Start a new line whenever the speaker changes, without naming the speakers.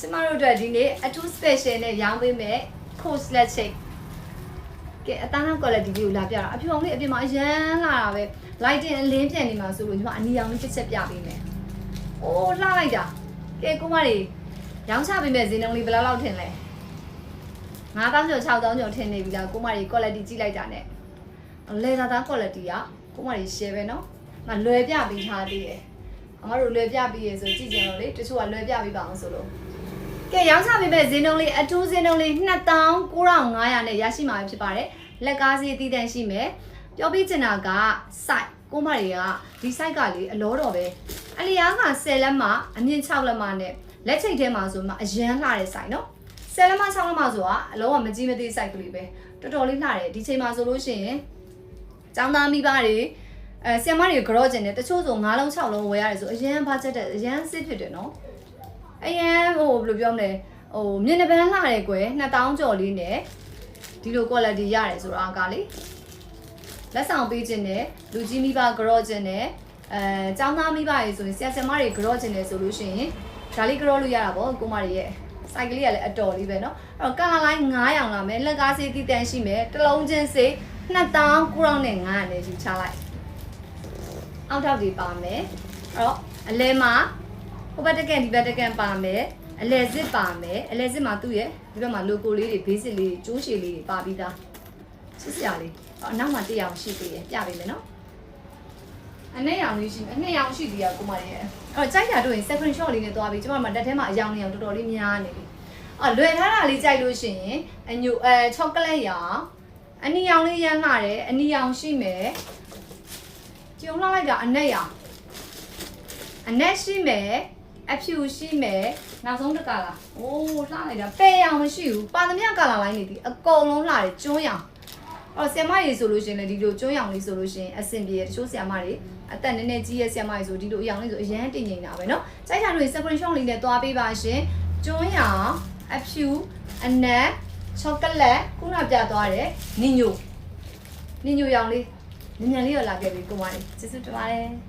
ကျမတို့အတွက်ဒီနေ့အထူး special နဲ့ရောင်းပေးမယ် course လက်ချိတ်ကဲအသားနောက် quality လေးကိုလာပြတာအဖြူအောင်လေးအပြင်မှာရမ်းလာတာပဲ lighting အလင်းပြန်နေမှာဆိုလို့ညီမအနီရောင်လေးတစ်ချက်ပြပေးမယ်။အိုးလှလိုက်တာကဲကိုမတွေရောင်းချပေးမယ်ဈေးနှုန်းလေးဘယ်လောက်ထင်လဲ9000ကျော်6000ကျော်ထင်နေပြီလားကိုမတွေ quality ကြည့်လိုက်တာနဲ့လေသာသား quality ကကိုမတွေ share ပဲနော်။ငါလွယ်ပြပေးထားသေးတယ်။အမတို့လွယ်ပြပေးရဆိုကြည့်ကြတော့လေတချို့ကလွယ်ပြပေးပါအောင်ဆိုလို့ကဲရောင်းချပေးမဲ့ဈေးနှုန်းလေးအထူးဈေးနှုန်းလေး29,500နဲ့ရရှိမှာဖြစ်ပါတယ်လက်ကားစီအသီးတန်ရှိမယ်ပြောပြချင်တာက site ကိုမတွေကဒီ site ကလေအလောတော်ပဲအလျားက10လက်မှအမြင့်6လက်မှနဲ့လက်ချိတ်ထဲမှာဆိုမှအရန်လှတဲ့ site နော်10လက်မှ6လက်မှဆိုတာအလုံးဝမကြီးမသေး site ကလေးပဲတော်တော်လေးလှတယ်ဒီချိန်မှာဆိုလို့ရှိရင်ចောင်းသားမိဘတွေဆရာမတွေကြော့ကျင်တယ်တချို့ဆို9လုံး6လုံးဝယ်ရတယ်ဆိုအရန်ဘာချက်တဲ့အရန်စစ်ဖြစ်တယ်နော်အရန်ဟိုဘယ်လိုပြောမလဲဟိုမျက်နှာပန်းလှတယ်ကွယ်2000ကျော်လေးနဲ့ဒီလို quality ရတယ်ဆိုတာကလေလက်ဆောင်ပေးခြင်းနဲ့လူကြီးမိဘကြော့ခြင်းနဲ့ចောင်းသားမိဘတွေဆိုရင်ဆရာဆရာမတွေကြော့ခြင်းနဲ့ဆိုလို့ရှိရင်ဒါလေးကြော့လို့ရတာပေါ့ကိုမတွေရဲ့ site ကလေးကလည်းအတော်လေးပဲเนาะအဲ့တော့ color line 900လာမယ်လက်ကားစေးတည်တန်ရှိမယ်တစ်လုံးချင်းစေး29,500နဲ့ယူချလိုက်အောက်ထောက်တွေပါမယ်အဲ့တော့အလဲမှာဟိုဘက်တကန်ဒီဘက်တကန်ပါမယ်အလဲစစ်ပါမယ်အလဲစစ်မှာသူ့ရဲ့ဒီဘက်မှာ logo လေးတွေ basic လေးတွေကျိုးရှည်လေးတွေပါပြီးသားစစ်စရာလေးအနောက်မှာ1ရောင်ရှိသေးတယ်ပြပေးမယ်နော်အနှစ်ရောင်လေးရှိမယ်အနှစ်ရောင်ရှိသေးရကိုမလေးရဲ့အဲ့တော့ကြိုက်တာတို့ရင် second shot လေးနဲ့သွားပြီးကျမတို့မှာတက်ထဲမှာအရောင်လေးရောင်တော်တော်လေးများနေပြီအဲ့လွယ်ထားတာလေးကြိုက်လို့ရှိရင်အညိုချောကလက်ရောင်အနီရောင်လေးရမ်းလာတယ်အနီရောင်ရှိမယ်ကျုံလောက်လိုက်တာအနက်ရောင်အနက်ရှိမယ်အဖြူရှိမယ်နောက်ဆုံးတစ်ကလာအိုးလှလိုက်တာပဲရောင်မရှိဘူးပါသမျှကလာလိုင်းနေသည်အကုန်လုံးလှတယ်ကျွန်းရောင်အဲ့တော့ဆရာမကြီးဆိုလို့ရှိရင်လည်းဒီလိုကျွန်းရောင်လေးဆိုလို့ရှိရင်အဆင်ပြေတချို့ဆရာမတွေအသက်နည်းနည်းကြီးရဲ့ဆရာမကြီးဆိုဒီလိုအရောင်လေးဆိုအရန်တင်ငိမ့်တာပဲเนาะစိုက်တာတွေ separation လေးနဲ့သွားပေးပါရှင်ကျွန်းရောင်အဖြူအနက်ချောကလက်ခုနပြသွားတယ်နင်ညိုရောင်လေးမြန်မြန်လေးရောလာခဲ့ပြီကိုမလေးကျေးဇူးတင်ပါတယ်